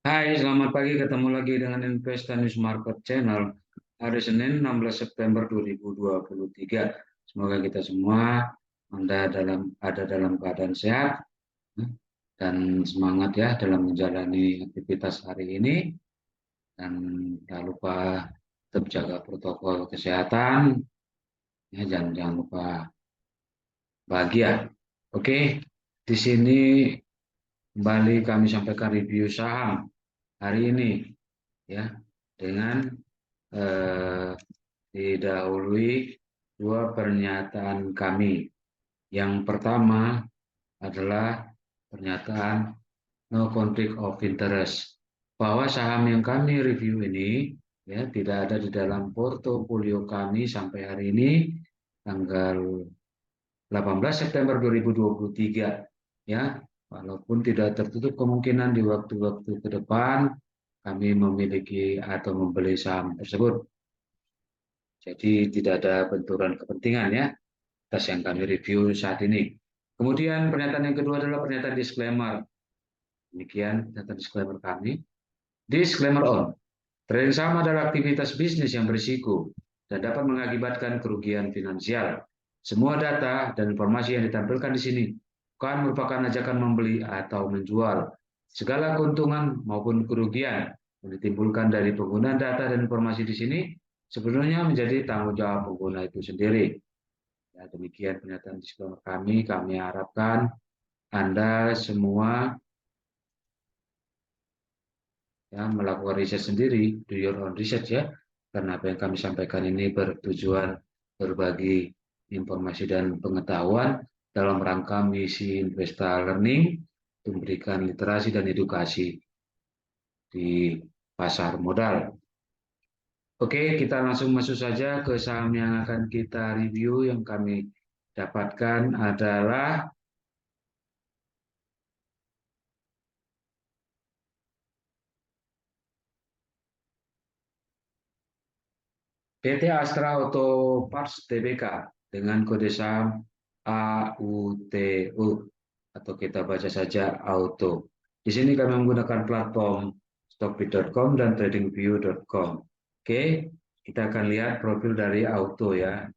Hai, selamat pagi. Ketemu lagi dengan Investa News Market Channel. Hari Senin 16 September 2023. Semoga kita semua ada dalam keadaan sehat dan semangat ya dalam menjalani aktivitas hari ini. Dan jangan lupa tetap jaga protokol kesehatan. Ya, jangan lupa bahagia. Oke, di sini kembali kami sampaikan review saham hari ini ya dengan eh, didahului dua pernyataan kami. Yang pertama adalah pernyataan no conflict of interest, bahwa saham yang kami review ini ya tidak ada di dalam portofolio kami sampai hari ini tanggal 18 September 2023 ya, walaupun tidak tertutup kemungkinan di waktu-waktu ke depan kami memiliki atau membeli saham tersebut. Jadi tidak ada benturan kepentingan ya atas yang kami review saat ini. Kemudian pernyataan yang kedua adalah pernyataan disclaimer. Demikian pernyataan disclaimer kami. Disclaimer on. Trading saham adalah aktivitas bisnis yang berisiko dan dapat mengakibatkan kerugian finansial. Semua data dan informasi yang ditampilkan di sini bukan merupakan ajakan membeli atau menjual. Segala keuntungan maupun kerugian yang ditimbulkan dari penggunaan data dan informasi di sini sebenarnya menjadi tanggung jawab pengguna itu sendiri. Ya, demikian pernyataan disclaimer kami. Kami harapkan Anda semua ya melakukan riset sendiri, do your own research ya, karena apa yang kami sampaikan ini bertujuan berbagi informasi dan pengetahuan dalam rangka misi Investa Learning untuk memberikan literasi dan edukasi di pasar modal. Oke, kita langsung masuk saja ke saham yang akan kita review. Yang kami dapatkan adalah PT Astra Auto Parts Tbk dengan kode saham AUTO atau kita baca saja Auto. Di sini kami menggunakan platform stockbit.com dan tradingview.com. Oke, kita akan lihat profil dari Auto ya.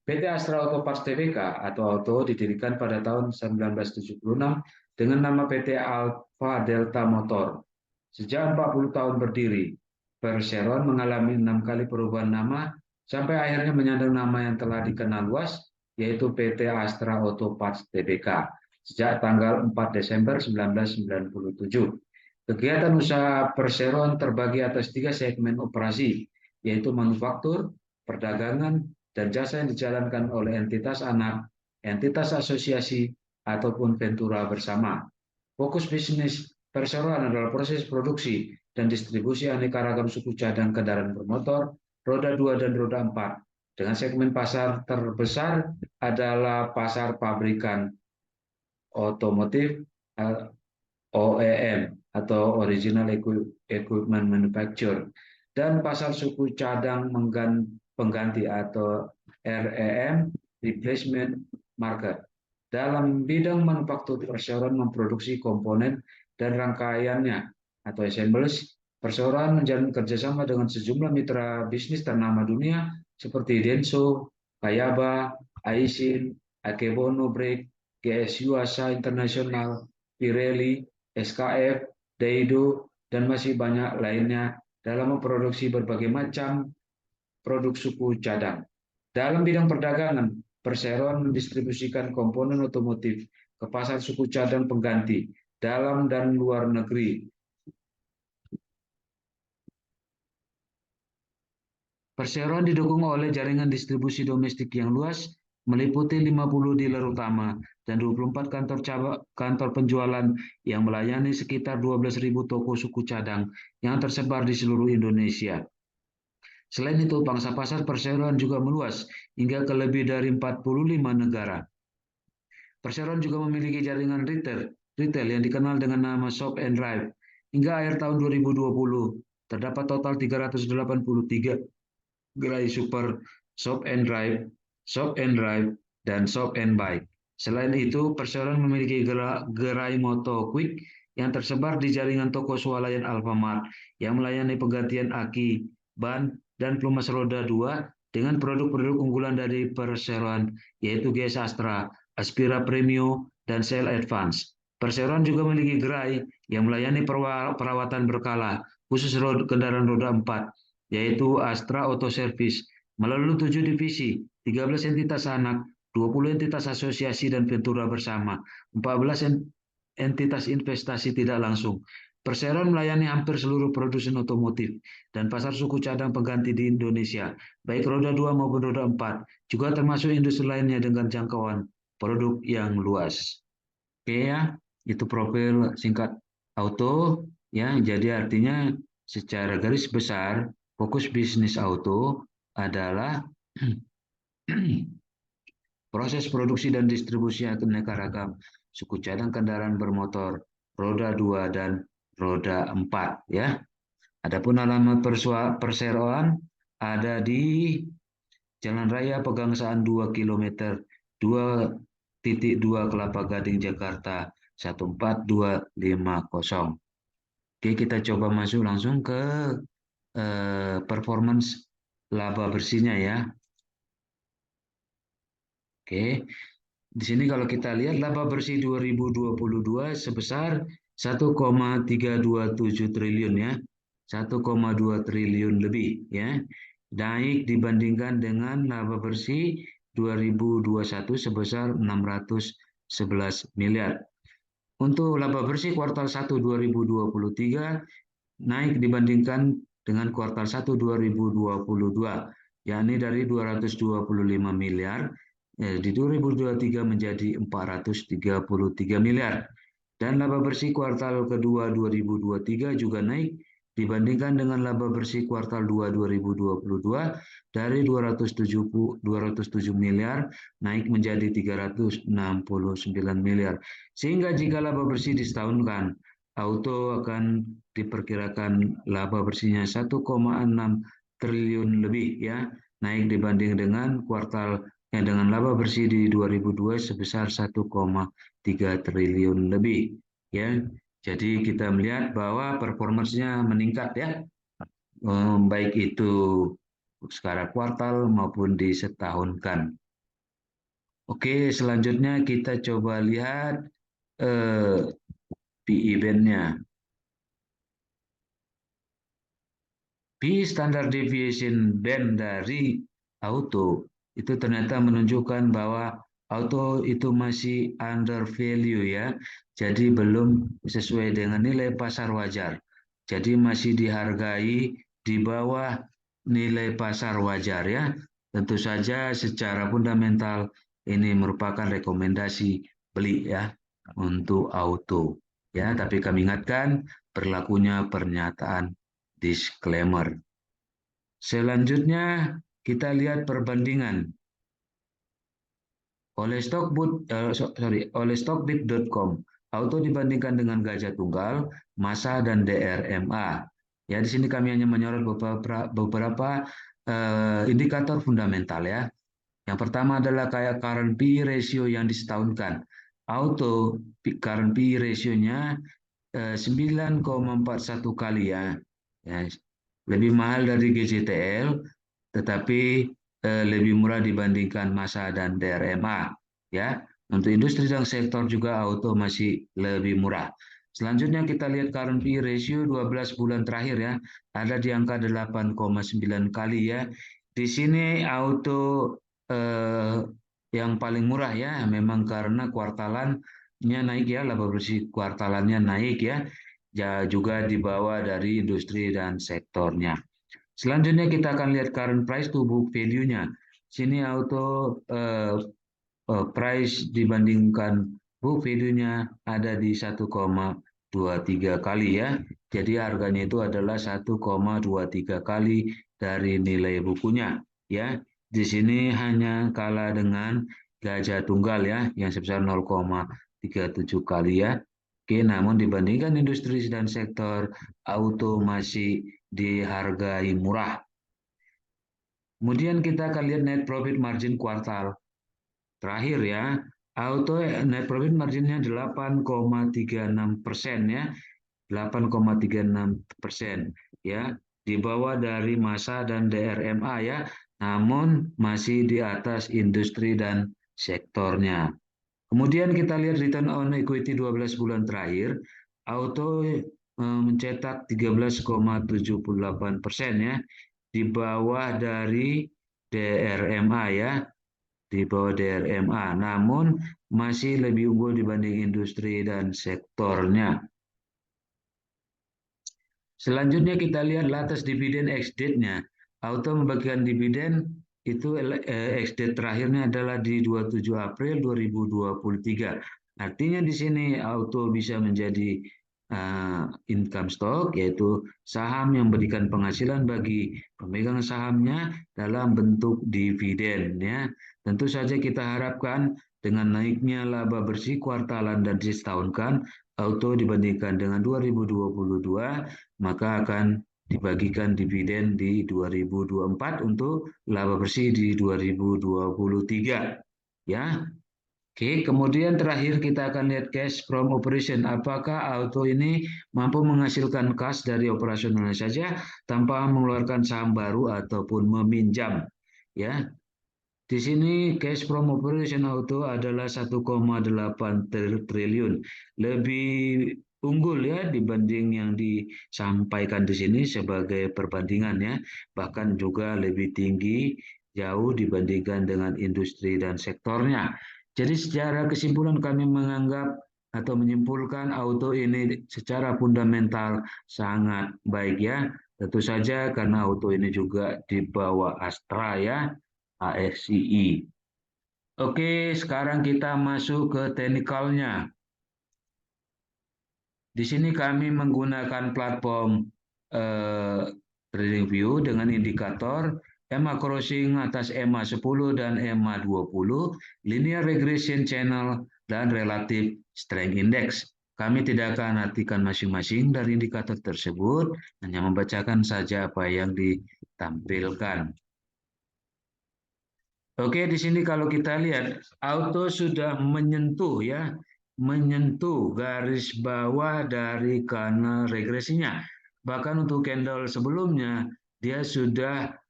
PT Astra Auto Parts Tbk atau Auto didirikan pada tahun 1976 dengan nama PT Alfa Delta Motor. Sejak 40 tahun berdiri, Perseron mengalami 6 kali perubahan nama sampai akhirnya menyandang nama yang telah dikenal luas, yaitu PT Astra Auto Parts Tbk sejak tanggal 4 Desember 1997. Kegiatan usaha Perseron terbagi atas 3 segmen operasi, yaitu manufaktur, perdagangan, dan jasa yang dijalankan oleh entitas anak, entitas asosiasi, ataupun ventura bersama. Fokus bisnis Perseroan adalah proses produksi dan distribusi aneka ragam suku cadang kendaraan bermotor, roda 2 dan roda 4. Dengan segmen pasar terbesar adalah pasar pabrikan otomotif OEM atau Original Equipment Manufacturer, dan pasar suku cadang pengganti atau REM Replacement Market. Dalam bidang manufaktur, Perseroan memproduksi komponen dan rangkaiannya atau assemblies. Perseroan menjalin kerjasama dengan sejumlah mitra bisnis ternama dunia seperti Denso, Kayaba, Aisin, Akebono Brake, GS Yuasa International, Pirelli, SKF, Daido, dan masih banyak lainnya dalam memproduksi berbagai macam produk suku cadang. Dalam bidang perdagangan, Perseroan mendistribusikan komponen otomotif ke pasar suku cadang pengganti dalam dan luar negeri. Perseroan didukung oleh jaringan distribusi domestik yang luas, meliputi 50 dealer utama dan 24 kantor penjualan yang melayani sekitar 12.000 toko suku cadang yang tersebar di seluruh Indonesia. Selain itu, pangsa pasar Perseroan juga meluas hingga ke lebih dari 45 negara. Perseroan juga memiliki jaringan retail yang dikenal dengan nama Shop and Drive. Hingga akhir tahun 2020, terdapat total 383 gerai super Shop and Drive, dan Shop and Buy. Selain itu, perseroan memiliki gerai Moto Quick yang tersebar di jaringan toko swalayan Alfamart yang melayani penggantian aki, ban, dan pelumas roda 2 dengan produk-produk unggulan dari perseroan, yaitu GS Astra, Aspira Premio, dan Shell Advance. Perseroan juga memiliki gerai yang melayani perawatan berkala, khusus kendaraan roda 4, yaitu Astra Auto Service, melalui 7 divisi, 13 entitas anak, 20 entitas asosiasi dan ventura bersama, 14 entitas investasi tidak langsung. Perseroan melayani hampir seluruh produsen otomotif dan pasar suku cadang pengganti di Indonesia, baik roda 2 maupun roda 4, juga termasuk industri lainnya dengan jangkauan produk yang luas. Oke ya, itu profil singkat auto ya. Jadi artinya secara garis besar fokus bisnis auto adalah proses produksi dan distribusi aneka ragam suku cadang kendaraan bermotor roda 2 dan roda 4 ya. Adapun alamat perseroan ada di Jalan Raya Pegangsaan 2 km 2.2 Kelapa Gading Jakarta 14250. Oke, kita coba masuk langsung ke performance laba bersihnya ya. Oke, di sini kalau kita lihat laba bersih 2022 sebesar 1,327 triliun ya. 1,2 triliun lebih ya. Naik dibandingkan dengan laba bersih 2021 sebesar 611 miliar. Untuk laba bersih kuartal 1 2023 naik dibandingkan dengan kuartal 1 2022, yakni dari 225 miliar di 2023 menjadi 433 miliar. Dan laba bersih kuartal kedua 2023 juga naik dibandingkan dengan laba bersih kuartal 2 2022 dari 207 miliar naik menjadi 369 miliar. Sehingga jika laba bersih disetahunkan, auto akan diperkirakan laba bersihnya 1,6 triliun lebih ya, naik dibanding dengan kuartal dengan laba bersih di 2002 sebesar 1,3 triliun lebih ya. Jadi kita melihat bahwa performanya meningkat ya, baik itu secara kuartal maupun disetahunkan. Oke, selanjutnya kita coba lihat PE band-nya. PE standard deviation band dari auto itu ternyata menunjukkan bahwa auto itu masih under value ya. Jadi belum sesuai dengan nilai pasar wajar. Jadi masih dihargai di bawah nilai pasar wajar ya. Tentu saja secara fundamental ini merupakan rekomendasi beli ya untuk auto. Ya, tapi kami ingatkan berlakunya pernyataan disclaimer. Selanjutnya kita lihat perbandingan oleh stockbit.com. Auto dibandingkan dengan Gajah Tunggal, Masa dan DRMA. Ya, di sini kami hanya menyorot beberapa indikator fundamental ya. Yang pertama adalah kayak current PE ratio yang disetahunkan. Auto current PE ratio-nya 9,41 kali ya. Ya, lebih mahal dari GJTL, tetapi lebih murah dibandingkan Masa dan DRMA. Ya, untuk industri dan sektor juga auto masih lebih murah. Selanjutnya kita lihat current PE ratio 12 bulan terakhir ya, ada di angka 8,9 kali ya. Di sini auto yang paling murah ya, memang karena kuartalannya naik ya, laba bersih kuartalannya naik ya, juga dibawa dari industri dan sektornya. Selanjutnya kita akan lihat current price to book value-nya. Sini auto price dibandingkan book value-nya ada di 1,23 kali ya. Jadi harganya itu adalah 1,23 kali dari nilai bukunya ya. Di sini hanya kalah dengan Gajah Tunggal ya yang sebesar 0,37 kali ya. Oke, namun dibandingkan industri dan sektor auto masih dihargai murah. Kemudian kita akan lihat net profit margin kuartal terakhir ya. Auto net profit marginnya 8,36% ya, 8,36% ya, di bawah dari masa dan DRMA ya, namun masih di atas industri dan sektornya. Kemudian kita lihat return on equity 12 bulan terakhir, auto mencetak 13,78% ya, di bawah dari DRMA ya, di bawah DRMA, namun masih lebih unggul dibanding industri dan sektornya. Selanjutnya kita lihat latest dividen ex-date-nya. Auto membagikan dividen itu ex-date terakhirnya adalah di 27 April 2023. Artinya di sini Auto bisa menjadi income stock, yaitu saham yang memberikan penghasilan bagi pemegang sahamnya dalam bentuk dividen ya. Tentu saja kita harapkan dengan naiknya laba bersih kuartalan dan disetahunkan Auto dibandingkan dengan 2022, maka akan dibagikan dividen di 2024 untuk laba bersih di 2023 ya. Oke, kemudian terakhir kita akan lihat cash from operation. Apakah auto ini mampu menghasilkan kas dari operasionalnya saja tanpa mengeluarkan saham baru ataupun meminjam? Ya, di sini cash from operation auto adalah 1,8 triliun, lebih unggul ya dibanding yang disampaikan di sini sebagai perbandingan ya, bahkan juga lebih tinggi jauh dibandingkan dengan industri dan sektornya. Jadi secara kesimpulan kami menganggap atau menyimpulkan auto ini secara fundamental sangat baik ya. Tentu saja karena auto ini juga di bawah Astra ya, ASCI. Oke, sekarang kita masuk ke teknikalnya. Di sini kami menggunakan platform TradingView dengan indikator EMA crossing atas EMA 10 dan EMA 20, linear regression channel, dan relative strength index. Kami tidak akan artikan masing-masing dari indikator tersebut, hanya membacakan saja apa yang ditampilkan. Oke, di sini kalau kita lihat auto sudah menyentuh ya, menyentuh garis bawah dari kanal regresinya. Bahkan untuk candle sebelumnya dia sudah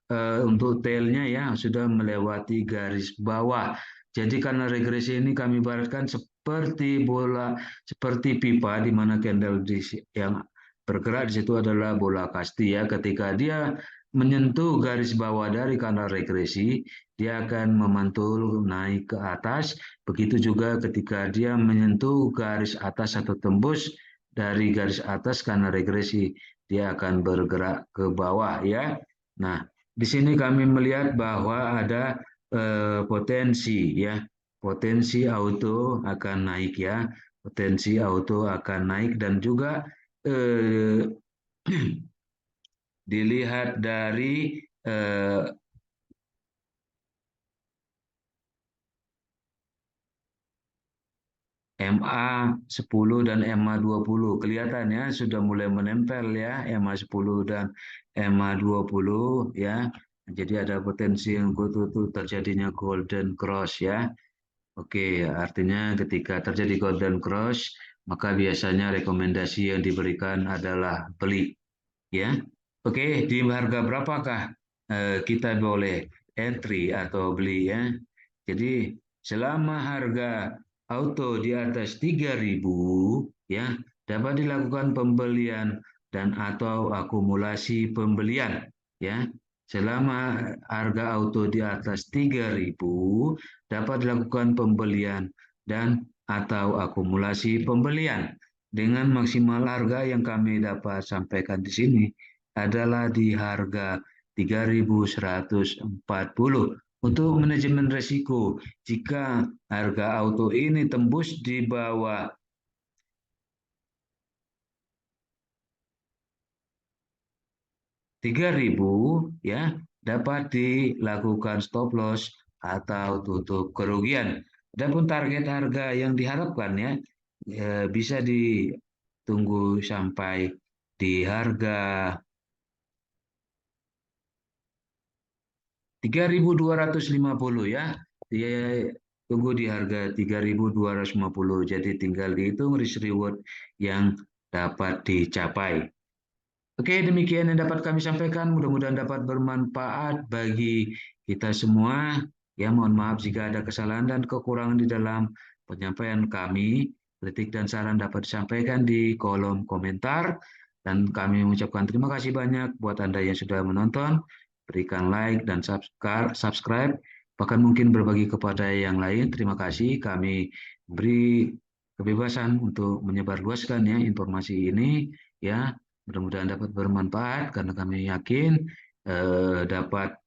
untuk tailnya ya sudah melewati garis bawah. Jadi karena regresi ini kami ibaratkan seperti bola, seperti pipa di mana candle yang bergerak di situ adalah bola kasti ya. Ketika dia menyentuh garis bawah dari kanal regresi, dia akan memantul naik ke atas. Begitu juga ketika dia menyentuh garis atas atau tembus dari garis atas karena regresi, dia akan bergerak ke bawah ya. Nah, di sini kami melihat bahwa ada potensi ya, potensi auto akan naik ya, potensi auto akan naik dan juga eh, dilihat dari MA 10 dan MA 20. Kelihatannya sudah mulai menempel ya MA 10 dan MA 20 ya. Jadi ada potensi untuk terjadinya golden cross ya. Oke, artinya ketika terjadi golden cross, maka biasanya rekomendasi yang diberikan adalah beli ya. Oke, di harga berapakah kita boleh entry atau beli ya? Jadi selama harga auto di atas 3.000 ya dapat dilakukan pembelian dan atau akumulasi pembelian ya. Selama harga auto di atas 3.000 dapat dilakukan pembelian dan atau akumulasi pembelian dengan maksimal harga yang kami dapat sampaikan di sini adalah di harga 3.140. Untuk manajemen risiko, jika harga auto ini tembus di bawah 3.000 ya, dapat dilakukan stop loss atau tutup kerugian. Adapun target harga yang diharapkan ya, bisa ditunggu sampai di harga 3.250 ya. tunggu di harga 3.250. Jadi tinggal dihitung risk reward yang dapat dicapai. Oke, demikian yang dapat kami sampaikan. Mudah-mudahan dapat bermanfaat bagi kita semua. Ya, mohon maaf jika ada kesalahan dan kekurangan di dalam penyampaian kami. Kritik dan saran dapat disampaikan di kolom komentar. Dan kami mengucapkan terima kasih banyak buat Anda yang sudah menonton. Berikan like dan subscribe. Bahkan mungkin berbagi kepada yang lain. Terima kasih. Kami beri kebebasan untuk menyebarluaskan ya informasi ini. Ya, mudah-mudahan dapat bermanfaat karena kami yakin dapat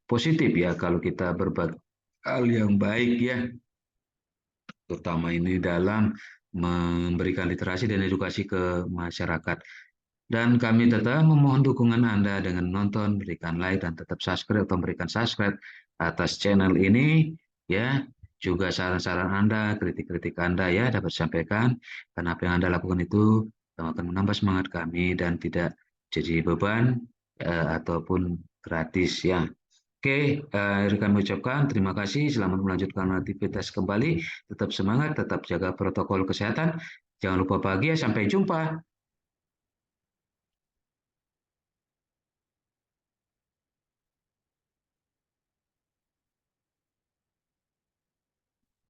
positif ya kalau kita berbagi hal yang baik ya, terutama ini dalam memberikan literasi dan edukasi ke masyarakat. Dan kami tetap memohon dukungan Anda dengan menonton, berikan like, dan tetap subscribe atau memberikan subscribe atas channel ini. Ya, juga saran-saran Anda, kritik-kritik Anda ya dapat disampaikan. Karena apa yang Anda lakukan itu akan menambah semangat kami dan tidak jadi beban ataupun gratis ya. Oke, kami ucapkan terima kasih. Selamat melanjutkan aktivitas kembali. Tetap semangat, tetap jaga protokol kesehatan. Jangan lupa bahagia. Sampai jumpa.